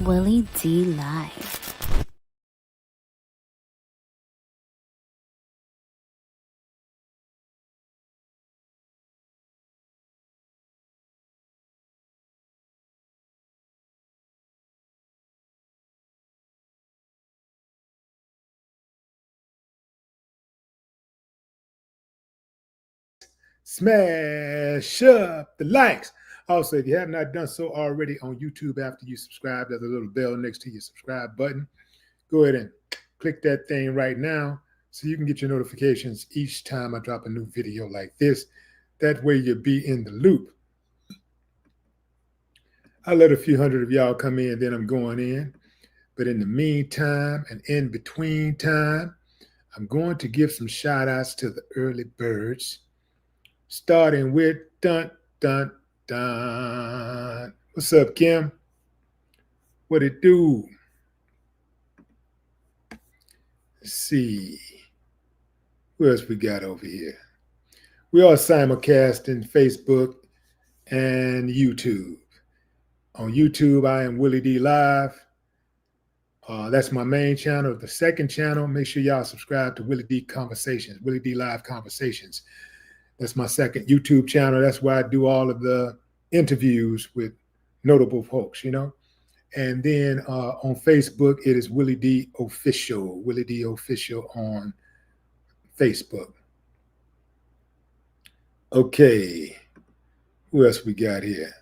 Willie D Live. Smash up the likes. Also, if you have not done so already on YouTube after you subscribe, there's a little bell next to your subscribe button. Go ahead and click that thing right now so you can get your notifications each time I drop a new video like this. That way you'll be in the loop. I'll let a few hundred of y'all come in, then I'm going in. But in the meantime and in between time, I'm going to give some shout outs to the early birds, starting with dun, dun, dun. What's up, Kim? What it do? Let's see. Who else we got over here? We are simulcasting Facebook and YouTube. On YouTube, I am Willie D Live. That's my main channel. The second channel, make sure y'all subscribe to Willie D Conversations, Willie D Live Conversations. That's my second YouTube channel. That's where I do all of the interviews with notable folks, you know. And then on Facebook, it is Willie D Official, Willie D Official on Facebook. Okay, who else we got here?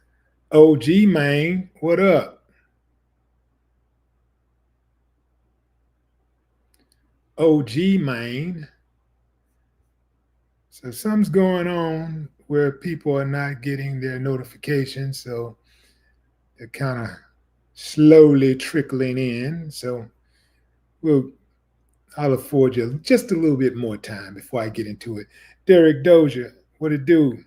OG man, what up? OG man. So something's going on where people are not getting their notifications, so they're kind of slowly trickling in. So I'll afford you just a little bit more time before I get into it. Derek Dozier, what it do?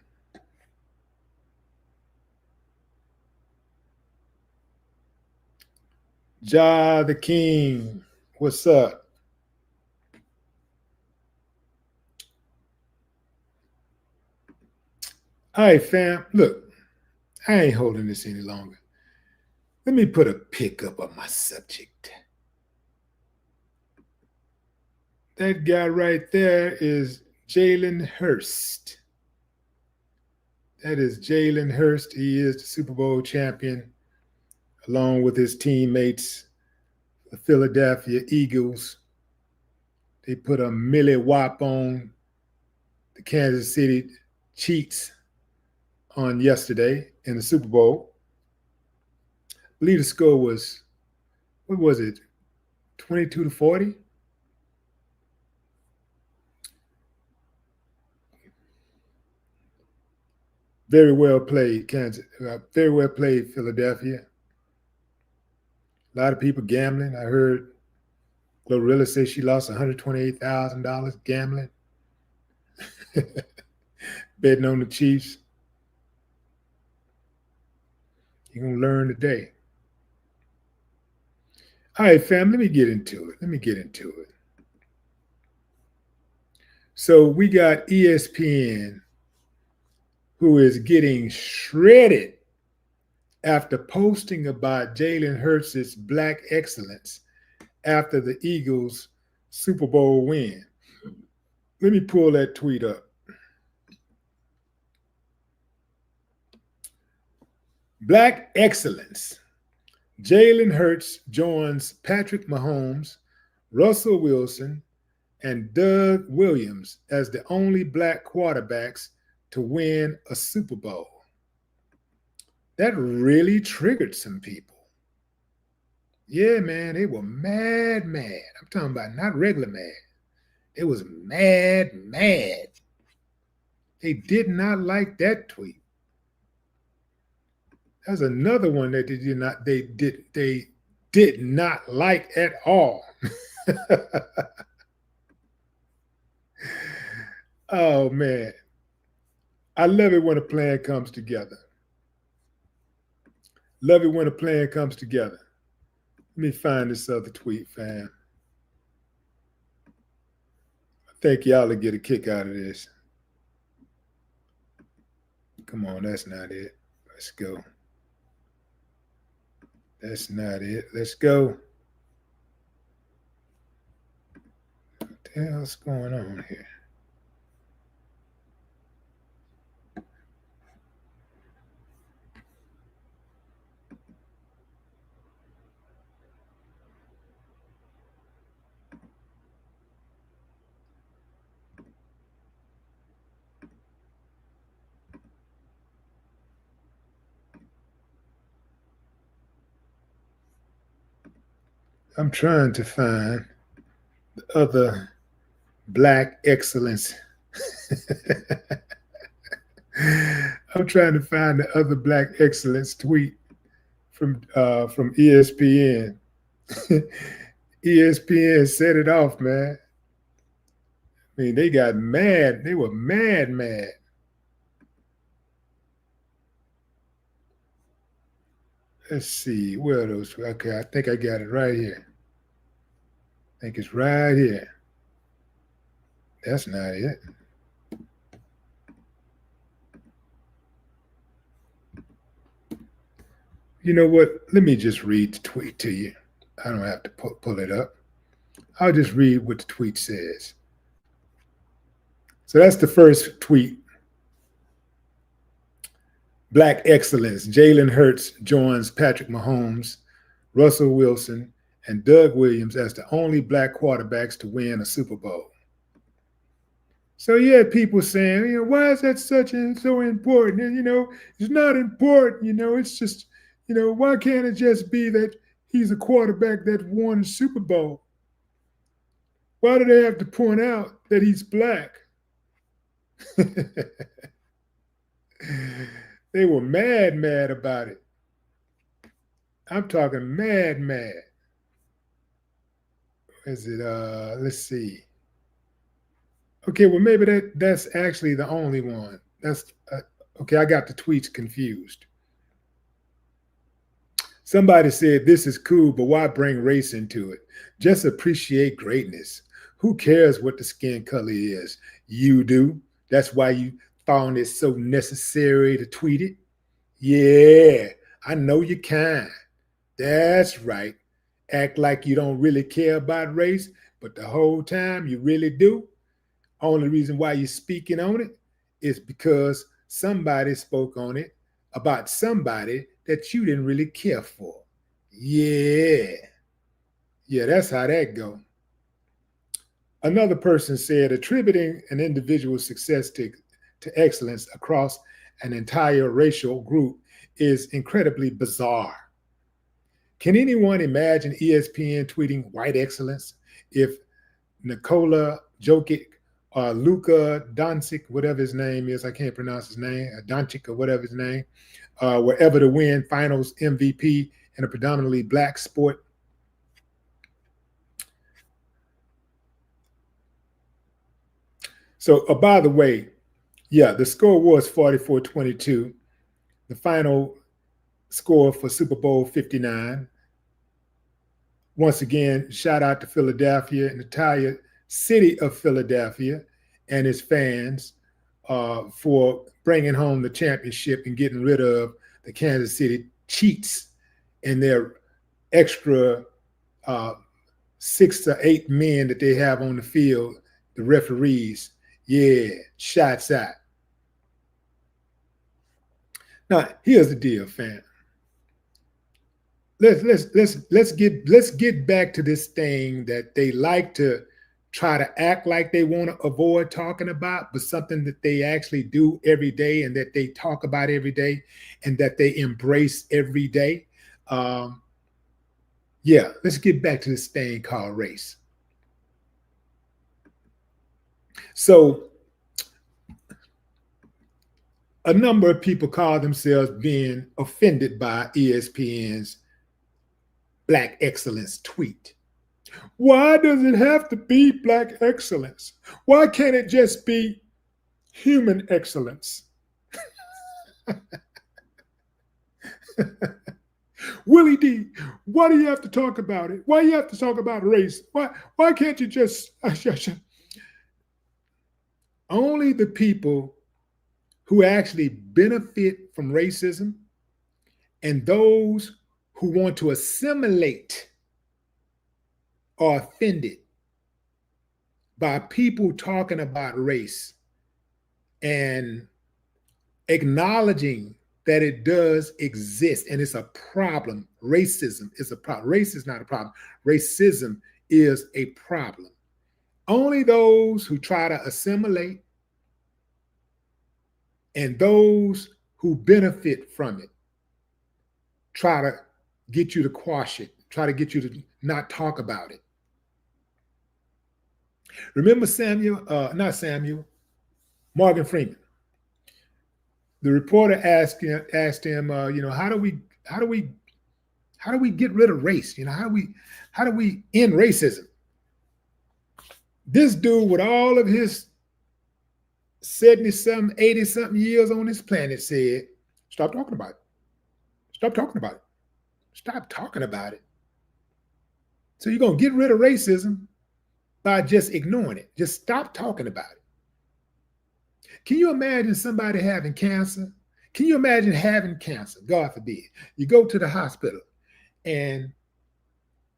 Ja the King, what's up? All right, fam. Look, I ain't holding this any longer. Let me put a pick up on my subject. That guy right there is Jalen Hurst. That is Jalen Hurst. He is the Super Bowl champion, along with his teammates, the Philadelphia Eagles. They put a milli whop on the Kansas City Chiefs on yesterday in the Super Bowl. I believe the score was, what was it, 22-40? Very well played, Kansas. Very well played, Philadelphia. A lot of people gambling. I heard Glorilla say she lost $128,000 gambling, betting on the Chiefs. You're going to learn today. All right, fam, let me get into it. So we got ESPN, who is getting shredded after posting about Jalen Hurts' black excellence after the Eagles' Super Bowl win. Let me pull that tweet up. Black excellence. Jalen Hurts joins Patrick Mahomes, Russell Wilson, and Doug Williams as the only black quarterbacks to win a Super Bowl. That really triggered some people. Yeah, man, they were mad. I'm talking about not regular mad. It was mad. They did not like that tweet. That's another one that they did not like at all. Oh man. I love it when a plan comes together. Love it when a plan comes together. Let me find this other tweet, fam. I think y'all will get a kick out of this. Come on, that's not it. Let's go. That's not it. Let's go. What the hell's going on here? I'm trying to find the other black excellence. I'm trying to find the other black excellence tweet from ESPN. ESPN set it off, man. I mean, they got mad. They were mad. Let's see. Where are those? Okay, I think I got it right here. I think it's right here. That's not it. You know what? Let me just read the tweet to you. I don't have to pull it up. I'll just read what the tweet says. So that's the first tweet. Black excellence. Jalen Hurts joins Patrick Mahomes, Russell Wilson, and Doug Williams as the only black quarterbacks to win a Super Bowl. So you had people saying, why is that so important? And, it's not important. It's just, why can't it just be that he's a quarterback that won a Super Bowl? Why do they have to point out that he's black? They were mad about it. I'm talking mad. Is it? Let's see. Okay, well maybe that's actually the only one. That's okay. I got the tweets confused. Somebody said this is cool, but why bring race into it? Just appreciate greatness. Who cares what the skin color is? You do. That's why you found it so necessary to tweet it. Yeah, I know you can. That's right. Act like you don't really care about race, but the whole time you really do. Only reason why you're speaking on it is because somebody spoke on it about somebody that you didn't really care for. Yeah. Yeah, that's how that go. Another person said attributing an individual's success to excellence across an entire racial group is incredibly bizarre. Can anyone imagine ESPN tweeting white excellence if Nikola Jokic or Luka Doncic, whatever his name is, I can't pronounce his name, Doncic or whatever his name, were ever to win finals MVP in a predominantly black sport? So, by the way, yeah, the score was 44-22. The final score for Super Bowl 59. Once again, shout out to Philadelphia and the entire city of Philadelphia and its fans for bringing home the championship and getting rid of the Kansas City Chiefs and their extra 6 to 8 men that they have on the field, the referees. Yeah, shots out. Now, here's the deal, fam. Let's get back to this thing that they like to try to act like they want to avoid talking about, but something that they actually do every day and that they talk about every day and that they embrace every day. Yeah, let's get back to this thing called race. So a number of people call themselves being offended by ESPN's Black Excellence tweet. Why does it have to be Black excellence? Why can't it just be human excellence? Willie D, why do you have to talk about it? Why do you have to talk about race? Why can't you just... Only the people who actually benefit from racism and those who want to assimilate are offended by people talking about race and acknowledging that it does exist and it's a problem. Racism is a problem. Race is not a problem. Racism is a problem. Only those who try to assimilate and those who benefit from it try to get you to quash it, try to get you to not talk about it. Remember Morgan Freeman. The reporter asked him, how do we get rid of race? How do we end racism? This dude with all of his 70-something, 80-something years on this planet said, stop talking about it. Stop talking about it. Stop talking about it. So you're going to get rid of racism by just ignoring it. Just stop talking about it. Can you imagine somebody having cancer? Can you imagine having cancer? God forbid. You go to the hospital and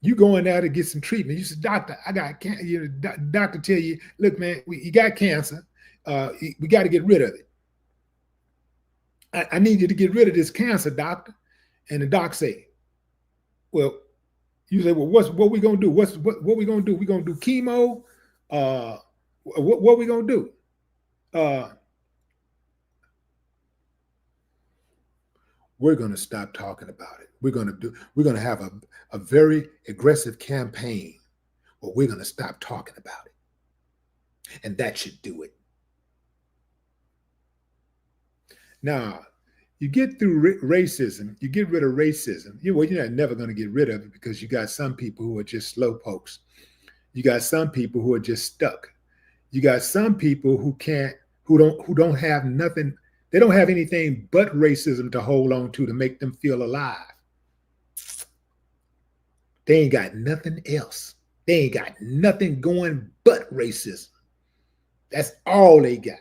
you go in there to get some treatment. You say, doctor, I got cancer. Doctor tell you, look, man, you got cancer. We got to get rid of it. I need you to get rid of this cancer, doctor. And the doc say, well, you say, well, what we gonna do? What we gonna do? We gonna do chemo? What we gonna do? We're gonna stop talking about it. We're gonna have a very aggressive campaign where we're gonna stop talking about it. And that should do it. Now, you get through racism, you get rid of racism. You're never going to get rid of it because you got some people who are just slow pokes. You got some people who are just stuck. You got some people who don't have nothing. They don't have anything but racism to hold on to make them feel alive. They ain't got nothing else. They ain't got nothing going but racism. That's all they got.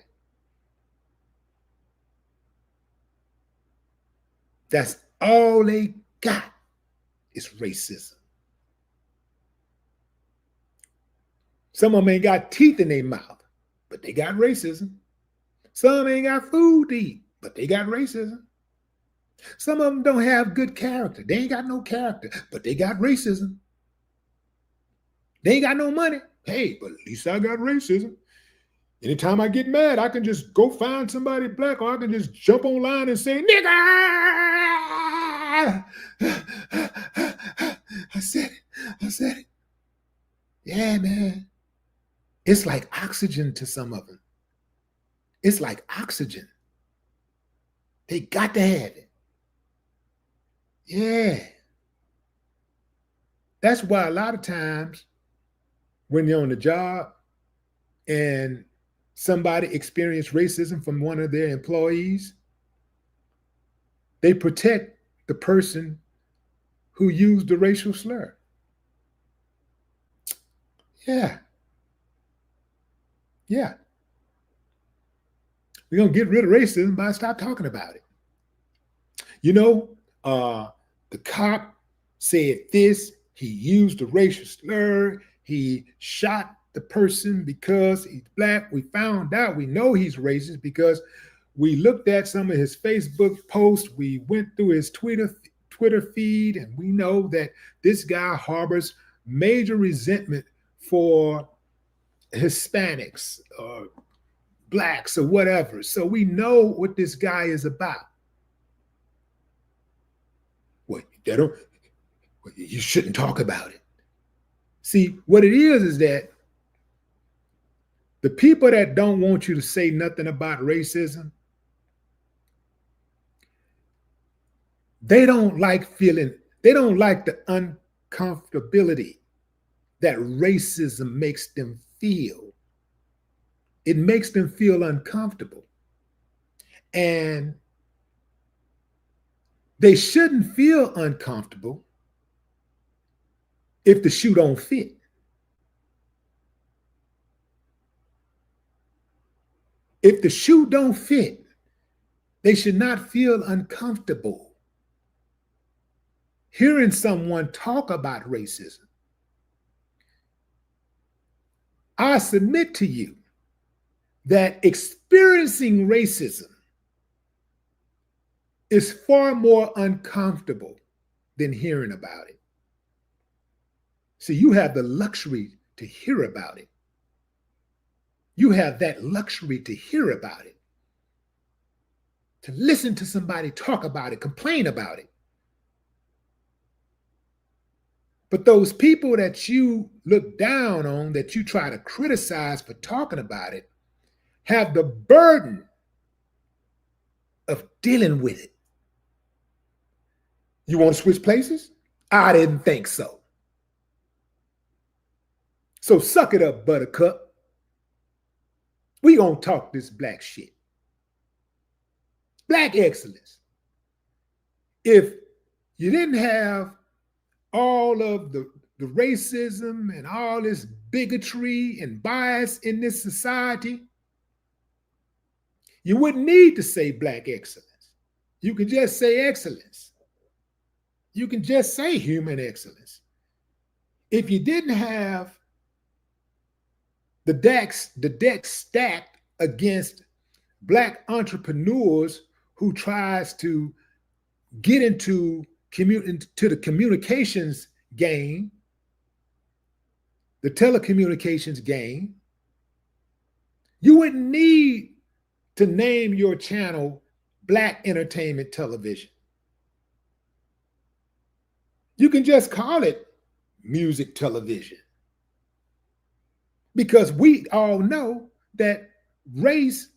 That's all they got is racism. Some of them ain't got teeth in their mouth, but they got racism. Some ain't got food to eat, but they got racism. Some of them don't have good character. They ain't got no character, but they got racism. They ain't got no money. Hey, but at least I got racism. Anytime I get mad, I can just go find somebody black, or I can just jump online and say, nigga! I said it. Yeah, man. It's like oxygen to some of them. It's like oxygen. They got to have it. Yeah. That's why a lot of times when you're on the job and somebody experienced racism from one of their employees, they protect the person who used the racial slur. Yeah. We're going to get rid of racism by stop talking about it. The cop said this, he used the racial slur, he shot the person because he's black. We found out, we know he's racist because we looked at some of his Facebook posts, we went through his Twitter feed, and we know that this guy harbors major resentment for Hispanics or blacks or whatever. So we know what this guy is about. Well, you shouldn't talk about it. See, what it is that the people that don't want you to say nothing about racism, they don't like the uncomfortability that racism makes them feel. It makes them feel uncomfortable. And they shouldn't feel uncomfortable if the shoe don't fit. If the shoe don't fit, they should not feel uncomfortable. hearing someone talk about racism, I submit to you that experiencing racism is far more uncomfortable than hearing about it. See, you have the luxury to hear about it. You have that luxury to hear about it, to listen to somebody talk about it, complain about it. But those people that you look down on, that you try to criticize for talking about it, have the burden of dealing with it. You want to switch places? I didn't think so. So suck it up, buttercup. We gonna talk this black shit. Black excellence. If you didn't have all of the racism and all this bigotry and bias in this society, you wouldn't need to say black excellence. You can just say excellence. You can just say human excellence. If you didn't have the deck stacked against black entrepreneurs who tries to get into the communications game, the telecommunications game, you wouldn't need to name your channel Black Entertainment Television. You can just call it music television. Because we all know that race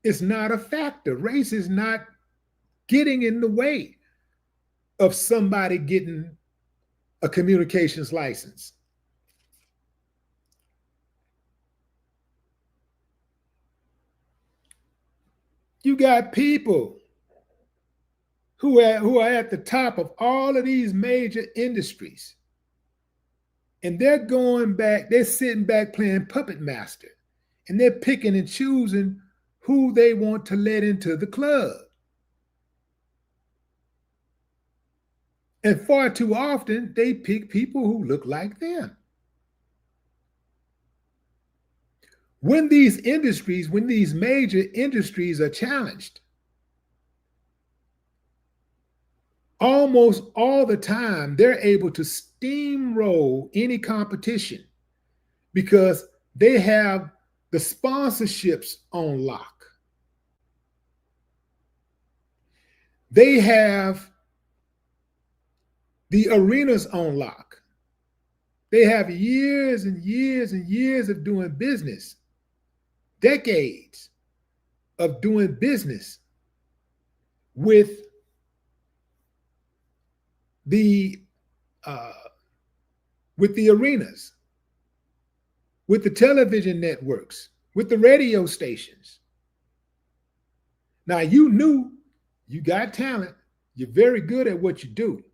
is not a factor. Race is not getting in the way of somebody getting a communications license. You got people who are at the top of all of these major industries. And they're going back, they're sitting back playing puppet master. And they're picking and choosing who they want to let into the club. And far too often, they pick people who look like them. When these major industries are challenged, almost all the time, they're able to steamroll any competition because they have the sponsorships on lock. They have the arenas on lock. They have years and years and years of doing business, decades of doing business with the arenas, with the television networks, with the radio stations. Now, you knew you got talent. You're very good at what you do.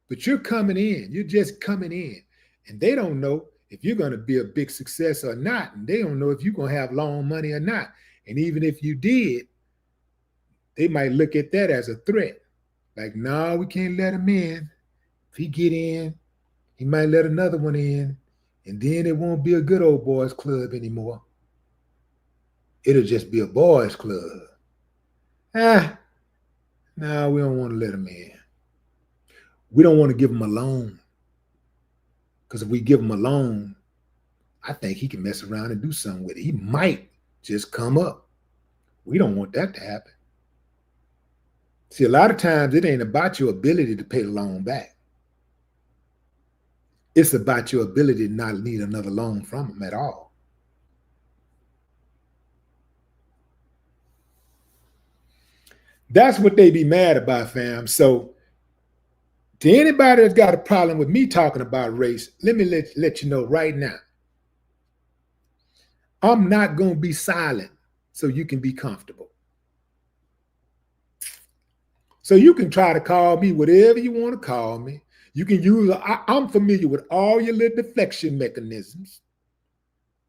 But you're coming in. You're just coming in. And they don't know if you're going to be a big success or not. And they don't know if you're going to have long money or not. And even if you did, they might look at that as a threat. Like, no, we can't let him in. If he get in, he might let another one in. And then it won't be a good old boys club anymore. It'll just be a boys club. No, we don't want to let him in. We don't want to give him a loan. Because if we give him a loan, I think he can mess around and do something with it. He might just come up. We don't want that to happen. See, a lot of times it ain't about your ability to pay the loan back. It's about your ability to not need another loan from him at all. That's what they be mad about, fam. So to anybody that's got a problem with me talking about race, let me let you know right now. I'm not going to be silent so you can be comfortable. So you can try to call me whatever you want to call me. You can use, I'm familiar with all your little deflection mechanisms.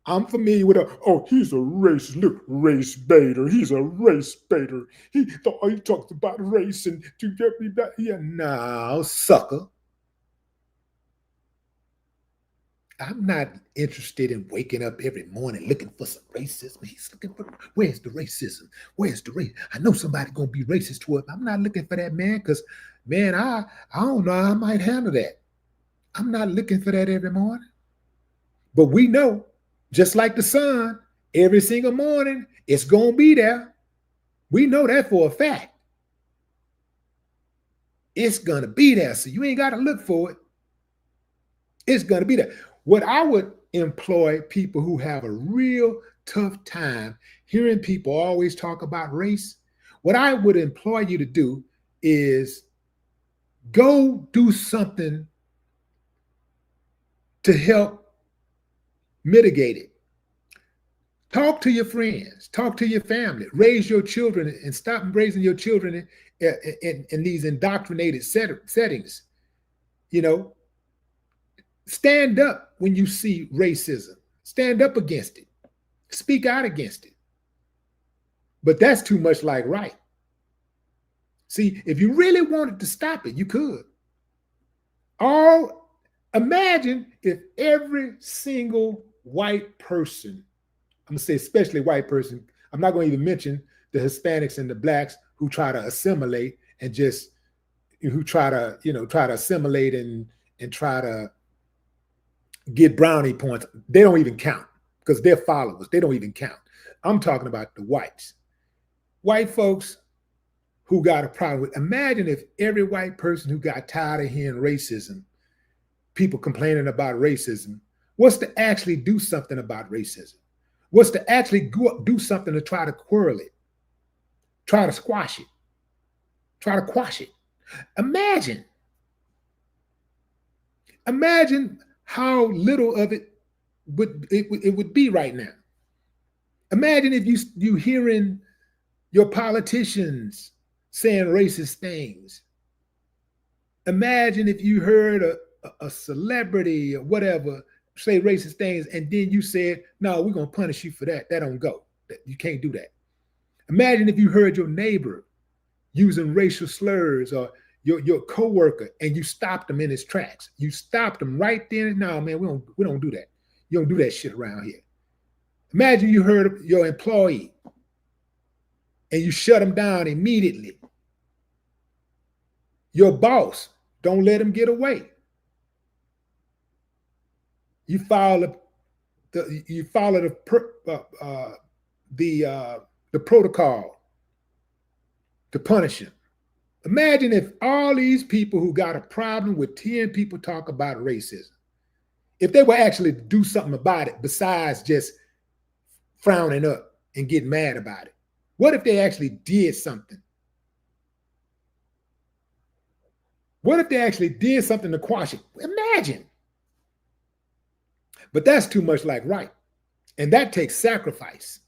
I'm familiar with oh, he's a racist. Look, race baiter. He's a race baiter. He thought he talks about race and to get me back. Yeah, now, sucker. I'm not interested in waking up every morning looking for some racism. He's looking for where's the racism? Where's the race? I know somebody gonna be racist toward. I'm not looking for that, man, because man, I don't know. I might handle that. I'm not looking for that every morning. But we know, just like the sun, every single morning, it's gonna be there. We know that for a fact. It's gonna be there. So you ain't gotta look for it. It's gonna be there. What I would employ people who have a real tough time hearing people always talk about race, what I would employ you to do is go do something to help mitigate it. Talk to your friends, talk to your family, raise your children and stop raising your children in these indoctrinated settings. You know, stand up when you see racism, stand up against it, speak out against it. But that's too much like right. See, if you really wanted to stop it, you could. Imagine if every single white person, I'm gonna say especially white person, I'm not gonna even mention the Hispanics and the blacks who try to assimilate and just who try to, try to assimilate and try to get brownie points. They don't even count because they're followers. They don't even count. I'm talking about the whites. White folks who got a problem with, imagine if every white person who got tired of hearing racism, people complaining about racism, was to actually do something about racism, was to actually go up, do something to try to quell it, try to squash it, try to quash it. Imagine how little of it would be right now. Imagine if you hearing your politicians saying racist things. Imagine if you heard a celebrity or whatever say racist things, and then you said, "No, we're gonna punish you for that. That don't go. You can't do that." Imagine if you heard your neighbor using racial slurs or your coworker, and you stopped him in his tracks. You stopped him right then. No, man, we don't do that. You don't do that shit around here. Imagine you heard your employee and you shut him down immediately. Your boss, don't let him get away. You follow the protocol to punish him. Imagine if all these people who got a problem with 10 people talk about racism, if they were actually to do something about it besides just frowning up and getting mad about it. What if they actually did something? What if they actually did something to quash it? Imagine. But that's too much like right. And that takes sacrifice.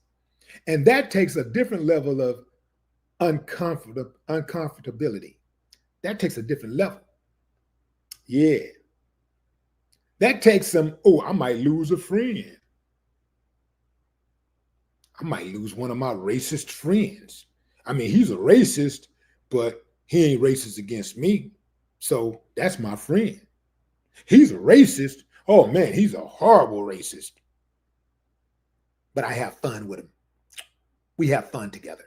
And that takes a different level of uncomfortability. That takes a different level. Yeah. That takes some, oh, I might lose a friend. I might lose one of my racist friends. I mean, he's a racist, but he ain't racist against me. So that's my friend. He's a racist. Oh man, he's a horrible racist. But I have fun with him. We have fun together.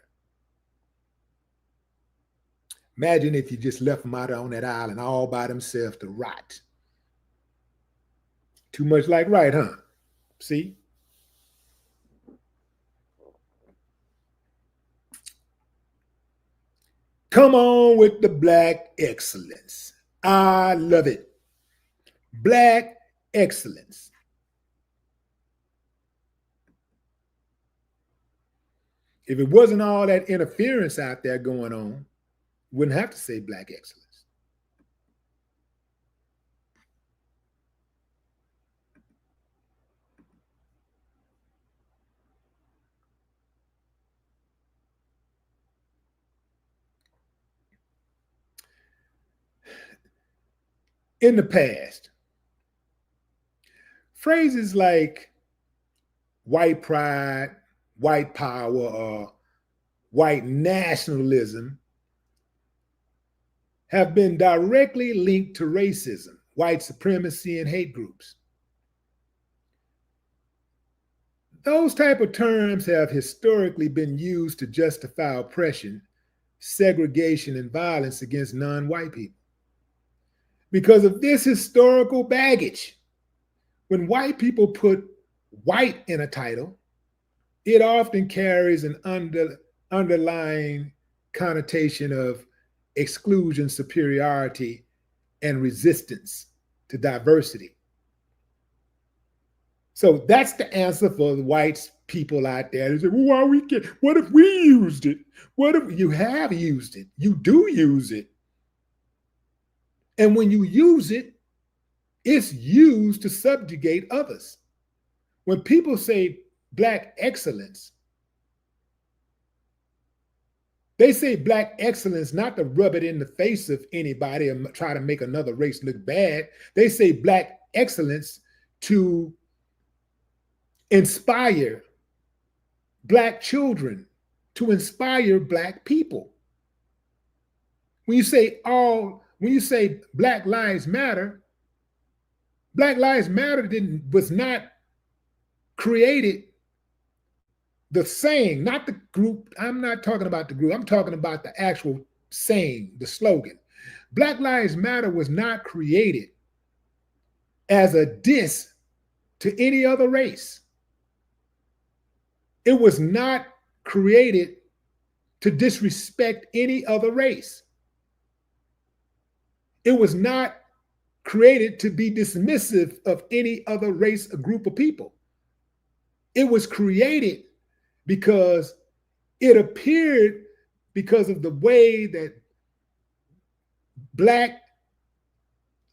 Imagine if you just left him out on that island all by themselves to rot. Too much like right, huh? See? Come on with the black excellence. I love it. Black excellence. If it wasn't all that interference out there going on, wouldn't have to say black excellence. In the past, phrases like white pride, white power, or white nationalism have been directly linked to racism, white supremacy, and hate groups. Those type of terms have historically been used to justify oppression, segregation, and violence against non-white people. Because of this historical baggage, when white people put white in a title, it often carries an underlying connotation of exclusion, superiority, and resistance to diversity. So that's the answer for the white people out there. They say, well, why we can't? What if we used it? What if you have used it? You do use it. And when you use it, it's used to subjugate others. When people say Black excellence, they say Black excellence not to rub it in the face of anybody or try to make another race look bad. They say Black excellence to inspire Black children, to inspire Black people. When you say Black Lives Matter, Black Lives Matter was not created the saying, not the group. I'm not talking about the group. I'm talking about the actual saying, the slogan. Black Lives Matter was not created as a diss to any other race. It was not created to disrespect any other race. It was not created to be dismissive of any other race or group of people. It was created because it appeared, because of the way that Black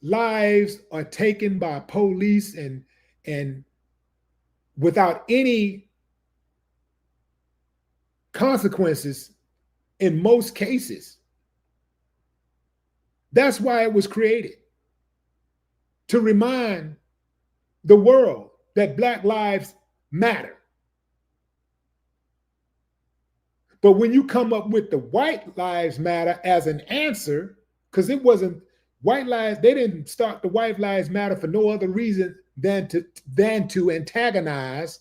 lives are taken by police and without any consequences in most cases. That's why it was created, to remind the world that Black lives matter. But when you come up with the white lives matter as an answer, because it wasn't white lives, they didn't start the white lives matter for no other reason than to antagonize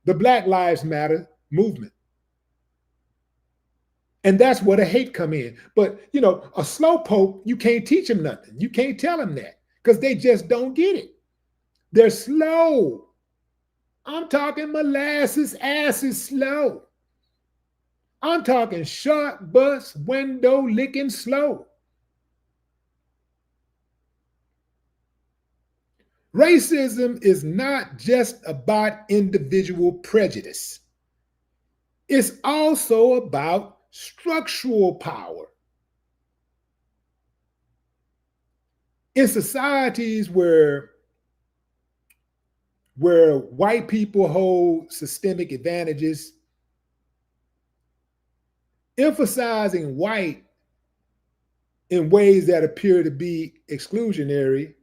the Black Lives Matter movement. And that's where the hate come in. But, you know, a slowpoke, you can't teach them nothing. You can't tell them that because they just don't get it. They're slow. I'm talking molasses asses slow. I'm talking sharp bus window licking slow. Racism is not just about individual prejudice. It's also about structural power. In societies where white people hold systemic advantages, emphasizing white in ways that appear to be exclusionary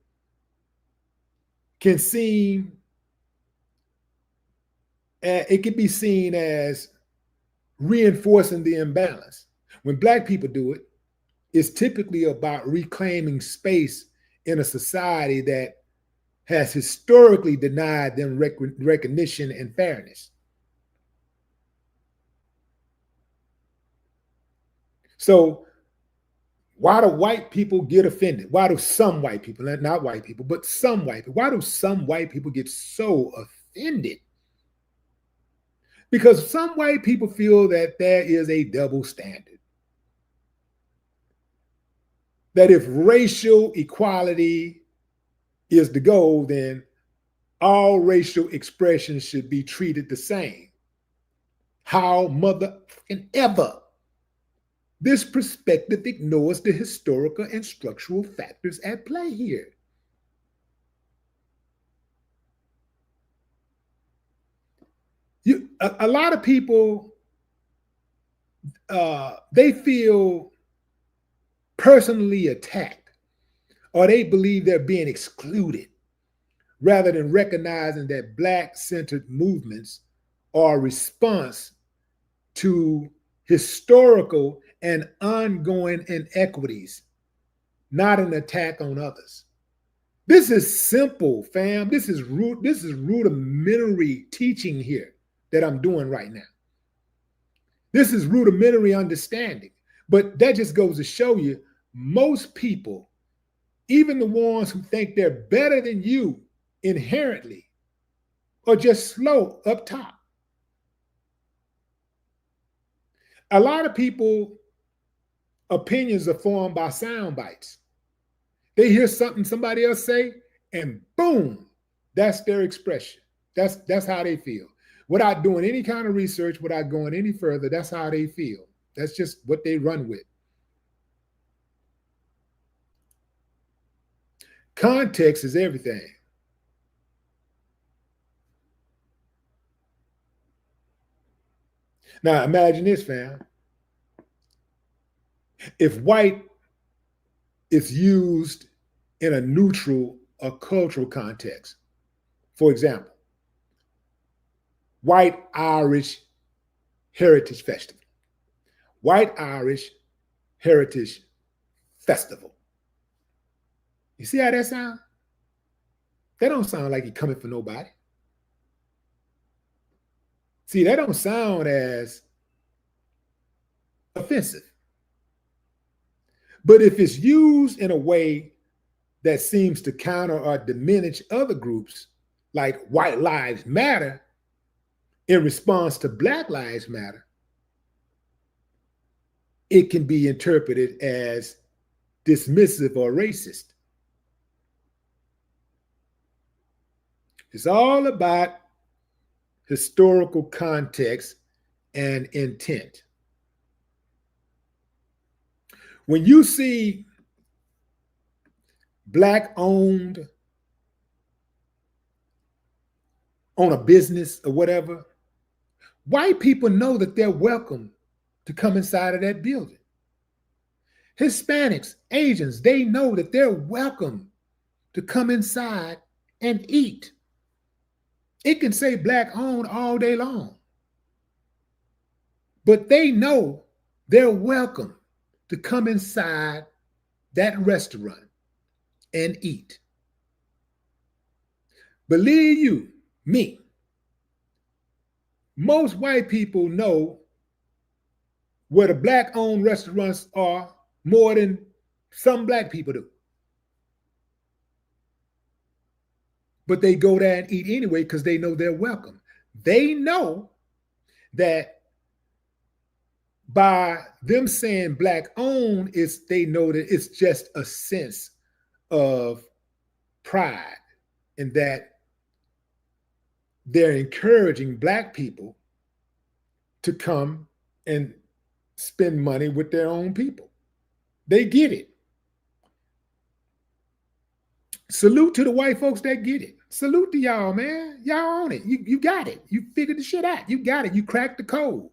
can seem, it can be seen as reinforcing the imbalance. When Black people do it, it's typically about reclaiming space in a society that has historically denied them recognition and fairness. So why do white people get offended? Why do some white people, not white people, but some white people, why do some white people get so offended? Because some white people feel that there is a double standard. That if racial equality is the goal, then all racial expressions should be treated the same. How motherfucking ever. This perspective ignores the historical and structural factors at play here. A lot of people, they feel personally attacked, or they believe they're being excluded, rather than recognizing that Black-centered movements are a response to historical and ongoing inequities, not an attack on others. This is simple, fam. This is rudimentary teaching here that I'm doing right now. This is rudimentary understanding. But that just goes to show you, most people, even the ones who think they're better than you inherently, are just slow up top. A lot of people, opinions are formed by sound bites. They hear something somebody else say, and boom, that's their expression. That's how they feel. Without doing any kind of research, without going any further, that's how they feel. That's just what they run with. Context is everything. Now imagine this, fam. If white is used in a neutral or cultural context, for example, White Irish Heritage Festival, White Irish Heritage Festival. You see how that sounds? That don't sound like you're coming for nobody. See, that don't sound as offensive. But if it's used in a way that seems to counter or diminish other groups, like White Lives Matter, in response to Black Lives Matter, it can be interpreted as dismissive or racist. It's all about historical context and intent. When you see Black owned on a business or whatever, white people know that they're welcome to come inside of that building. Hispanics, Asians, they know that they're welcome to come inside and eat. It can say Black owned all day long, but they know they're welcome to come inside that restaurant and eat. Believe you me, most white people know where the Black owned restaurants are more than some Black people do. But they go there and eat anyway because they know they're welcome. They know that by them saying Black owned, they know that it's just a sense of pride, and that they're encouraging Black people to come and spend money with their own people. They get it. Salute to the white folks that get it. Salute to y'all, man. Y'all own it. You got it. You figured the shit out. You got it. You cracked the code.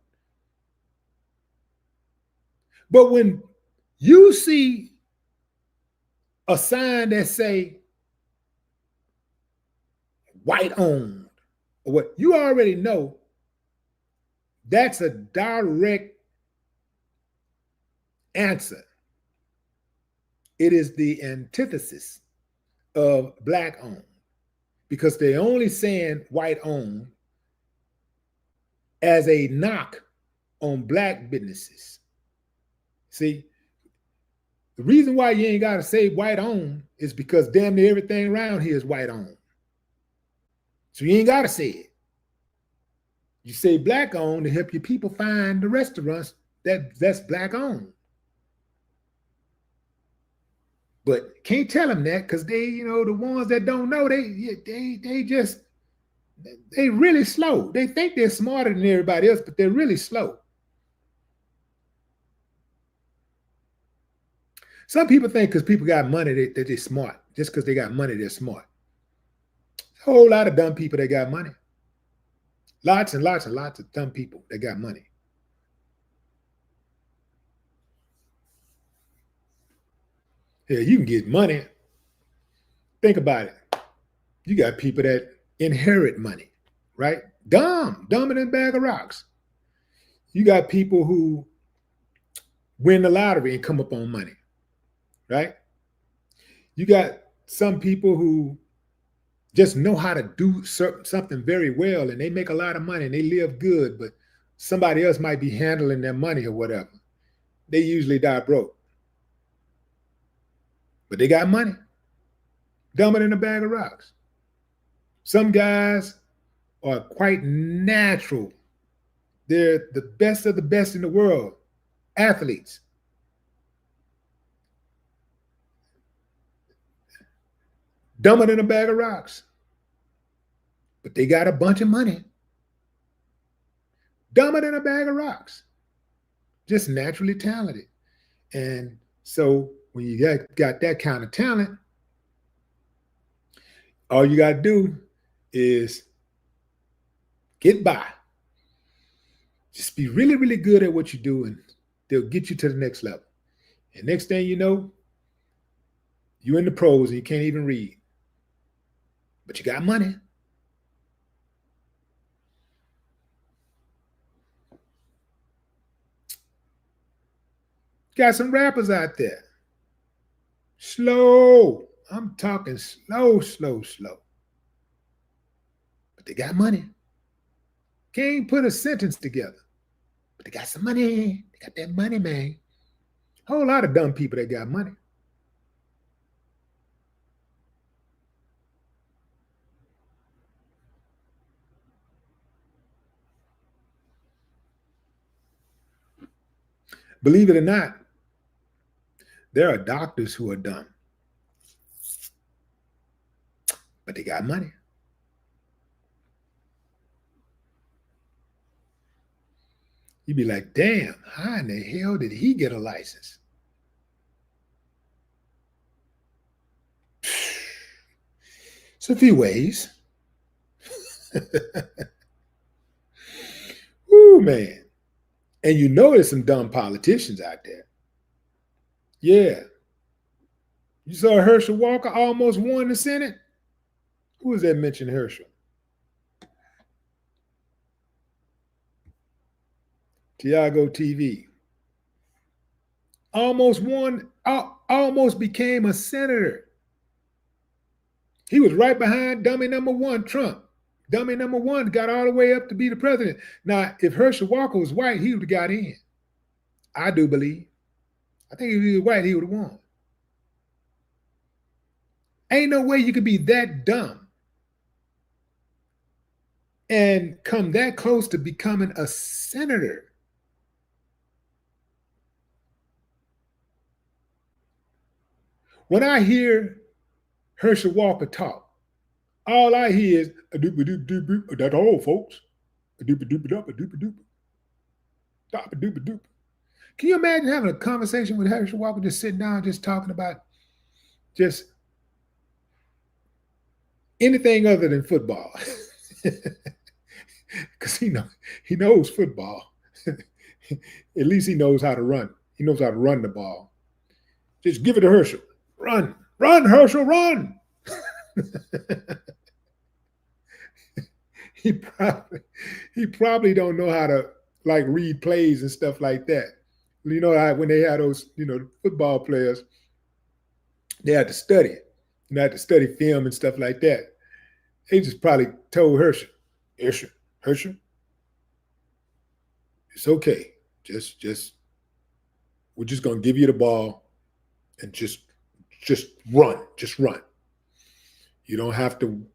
But when you see a sign that say white owned, or what, you already know that's a direct answer. It is the antithesis of Black owned, because they're only saying white owned as a knock on Black businesses. See, the reason why you ain't got to say white owned is because damn near everything around here is white owned. So you ain't got to say it. You say Black owned to help your people find the restaurants that's Black owned. But can't tell them that, because they, the ones that don't know, they really slow. They think they're smarter than everybody else, but they're really slow. Some people think because people got money that they're smart. Just because they got money, they're smart. A whole lot of dumb people that got money. Lots and lots and lots of dumb people that got money. Yeah, you can get money. Think about it. You got people that inherit money, right? Dumber than a bag of rocks. You got people who win the lottery and come up on money, right? You got some people who just know how to do something very well and they make a lot of money and they live good, but somebody else might be handling their money or whatever. They usually die broke. But they got money. Dumber than a bag of rocks. Some guys are quite natural. They're the best of the best in the world. Athletes. Dumber than a bag of rocks. But they got a bunch of money. Dumber than a bag of rocks. Just naturally talented. And so when you got that kind of talent, all you got to do is get by. Just be really, really good at what you do, and they'll get you to the next level. And next thing you know, you're in the pros and you can't even read. But you got money. Got some rappers out there. Slow. I'm talking slow. But they got money. Can't put a sentence together. But they got some money. They got that money, man. Whole lot of dumb people that got money. Believe it or not, there are doctors who are dumb. But they got money. You'd be like, damn, how in the hell did he get a license? It's a few ways. Woo, man. And you know there's some dumb politicians out there. Yeah. You saw Herschel Walker almost won the Senate? Who was that mentioned Herschel? Tiago TV. Almost won, almost became a senator. He was right behind dummy number one, Trump. Dummy number one got all the way up to be the president. Now, if Herschel Walker was white, he would have got in. I do believe. I think if he was white, he would have won. Ain't no way you could be that dumb and come that close to becoming a senator. When I hear Herschel Walker talk, all I hear is a doop a doop doop doop. That's all, folks. A doop a doop a doop a doop a doop. Dop a doop a doop. Can you imagine having a conversation with Herschel Walker, just sitting down, just talking about just anything other than football? Because he knows football. At least he knows how to run. He knows how to run the ball. Just give it to Herschel. Run, Herschel, run. he probably don't know how to like read plays and stuff like that. You know, when they had those, football players, they had to study. Had to study film and stuff like that. They just probably told Herschel, it's okay. Just we're just gonna give you the ball and just run. Just run. You don't have to,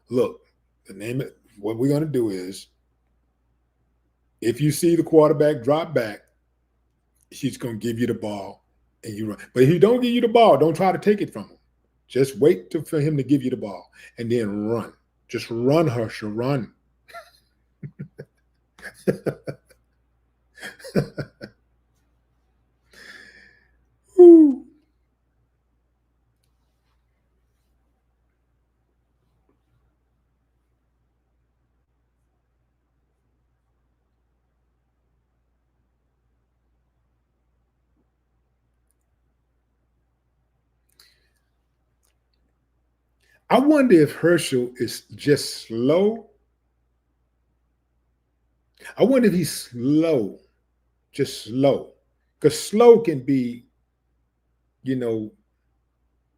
look, the name of what we're gonna do is if you see the quarterback drop back, he's gonna give you the ball and you run. But if he don't give you the ball, don't try to take it from him. Just wait for him to give you the ball and then run. Just run, Herschel, run. Woo. I wonder if Herschel is just slow I wonder if he's slow, just slow. Because slow can be, you know,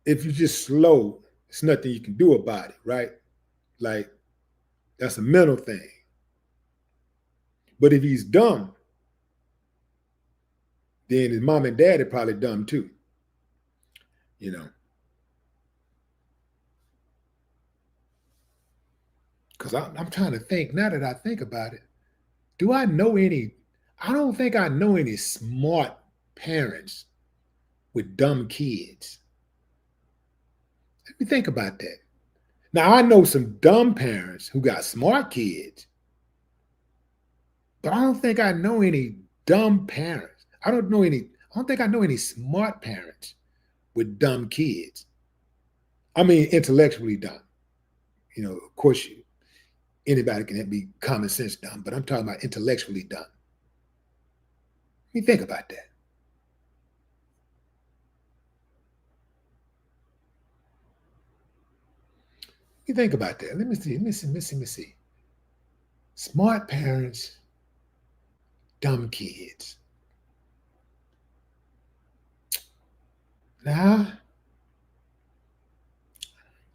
if you're just slow, it's nothing you can do about it, right? Like, that's a mental thing. But if he's dumb, then his mom and dad are probably dumb too, you know. Because I'm trying to think, now that I think about it, do I know any? I don't think I know any smart parents with dumb kids. Let me think about that. Now, I know some dumb parents who got smart kids, but I don't think I know any dumb parents. I don't think I know any smart parents with dumb kids. I mean, intellectually dumb. You know, of course, anybody can be common sense dumb, but I'm talking about intellectually dumb. Let me think about that. Let me think about that. Let me see. Smart parents, dumb kids. Now, I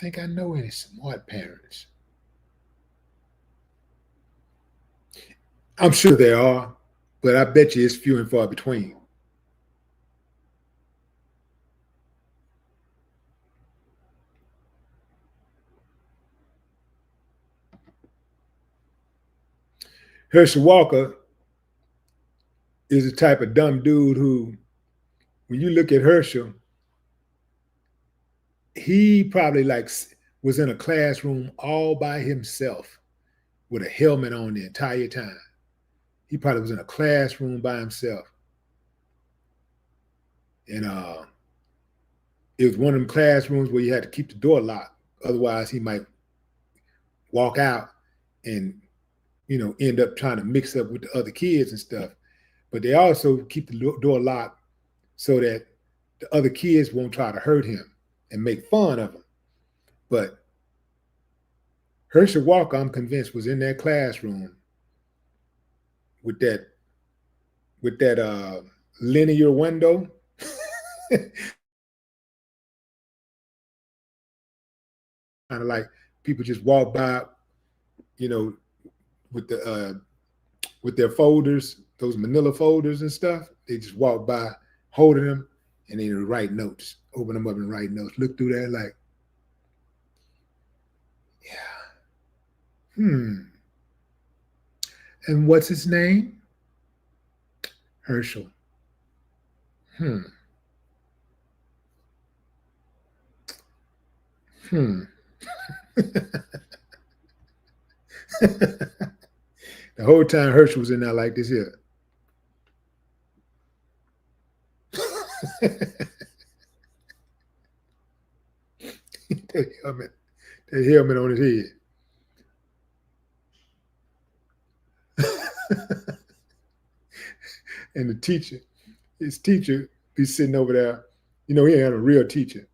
think I know any smart parents. I'm sure there are, but I bet you it's few and far between. Herschel Walker is the type of dumb dude who, when you look at Herschel, he probably like was in a classroom all by himself with a helmet on the entire time. He probably was in a classroom by himself. And it was one of them classrooms where you had to keep the door locked. Otherwise, he might walk out and, you know, end up trying to mix up with the other kids and stuff. But they also keep the door locked so that the other kids won't try to hurt him and make fun of him. But Herschel Walker, I'm convinced, was in that classroom with that linear window. Kind of like people just walk by, you know, with their folders, those manila folders and stuff. They just walk by holding them and then write notes, open them up and write notes. Look through there like, yeah. And what's his name? Herschel. Hmm. Hmm. The whole time Herschel was in there like this here. that helmet, that helmet on his head. And the teacher, his teacher, be sitting over there. You know, he had a real teacher.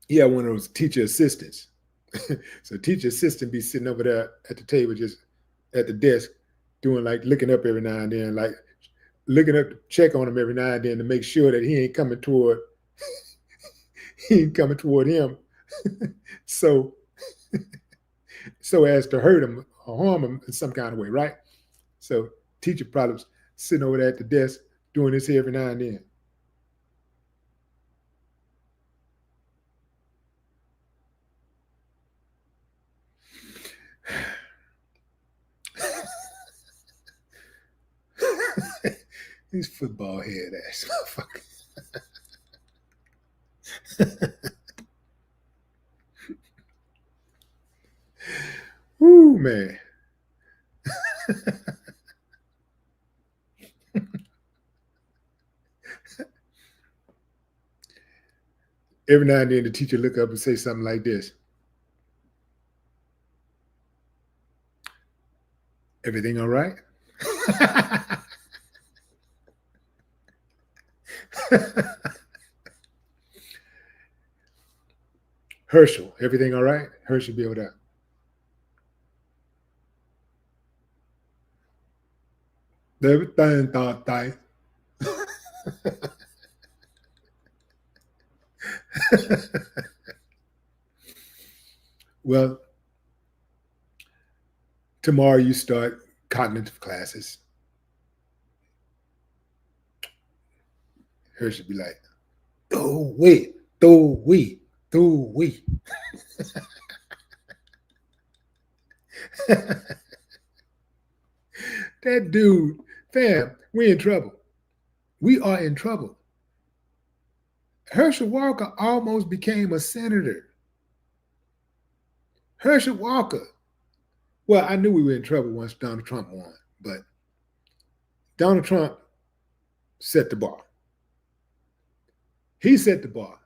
He had one of those teacher assistants. So teacher assistant be sitting over there at the table, just at the desk, doing like looking up every now and then, like looking up to check on him every now and then to make sure that he ain't coming toward him. so so as to hurt him or harm him in some kind of way, right? So teacher probably was sitting over there at the desk doing this every now and then. These football head ass motherfuckers. Woo, man. Every now and then the teacher look up and say something like this. Everything all right? Herschel, everything all right? Herschel be over there. Everything thought tight. Well, tomorrow you start cognitive classes. Her should be like, oh, wait, oh, wait, oh, wait. That dude, fam, we in trouble. We are in trouble. Herschel Walker almost became a senator. Herschel Walker. Well, I knew we were in trouble once Donald Trump won, but Donald Trump set the bar. He set the bar.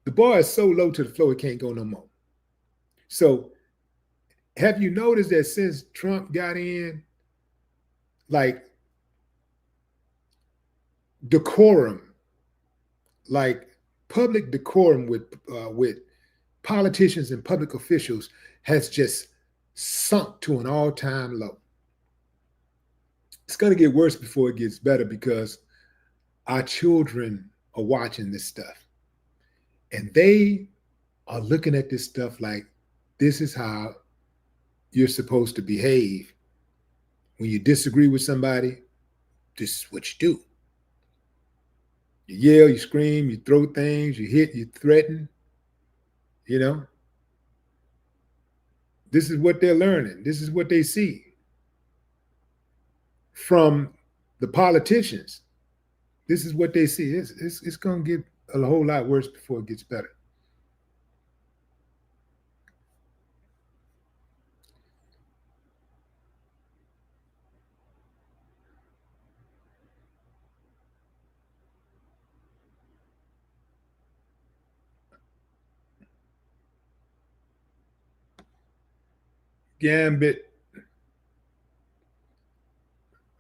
The bar is so low to the floor, it can't go no more. So, have you noticed that since Trump got in, like decorum, like public decorum with politicians and public officials has just sunk to an all-time low. It's going to get worse before it gets better because our children are watching this stuff and they are looking at this stuff like this is how you're supposed to behave. When you disagree with somebody, this is what you do. You yell, you scream, you throw things, you hit, you threaten, you know. This is what they're learning. This is what they see from the politicians. This is what they see. It's going to get a whole lot worse before it gets better. Gambit.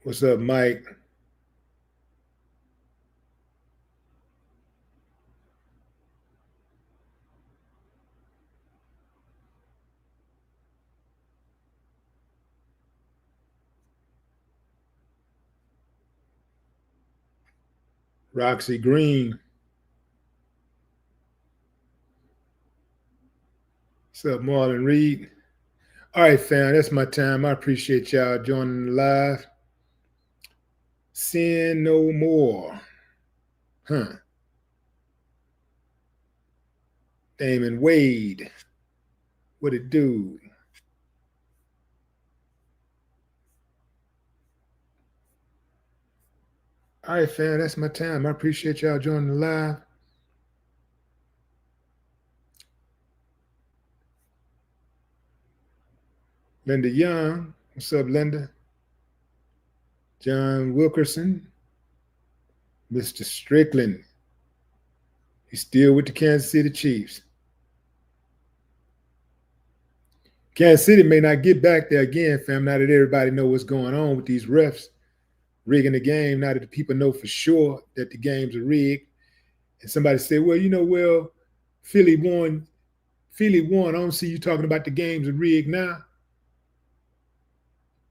What's up, Mike? Roxy Green. What's up, Marlon Reed? All right, fam, that's my time. I appreciate y'all joining the live. Sin no more. Huh. Damon Wade. What it do? All right, fam, that's my time. I appreciate y'all joining the live. Linda Young. What's up, Linda? John Wilkerson. Mr. Strickland. He's still with the Kansas City Chiefs. Kansas City may not get back there again, fam, now that everybody knows what's going on with these refs rigging the game, now that the people know for sure that the games are rigged. And somebody said, well, Philly won. I don't see you talking about the games are rigged now.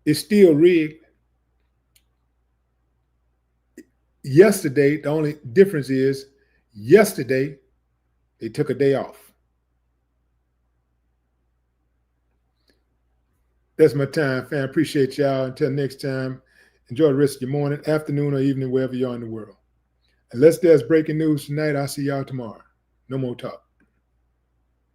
It's still rigged. Yesterday, the only difference is yesterday, they took a day off. That's my time, fam. Appreciate y'all. Until next time, enjoy the rest of your morning, afternoon, or evening, wherever you are in the world. Unless there's breaking news tonight, I'll see y'all tomorrow. No more talk.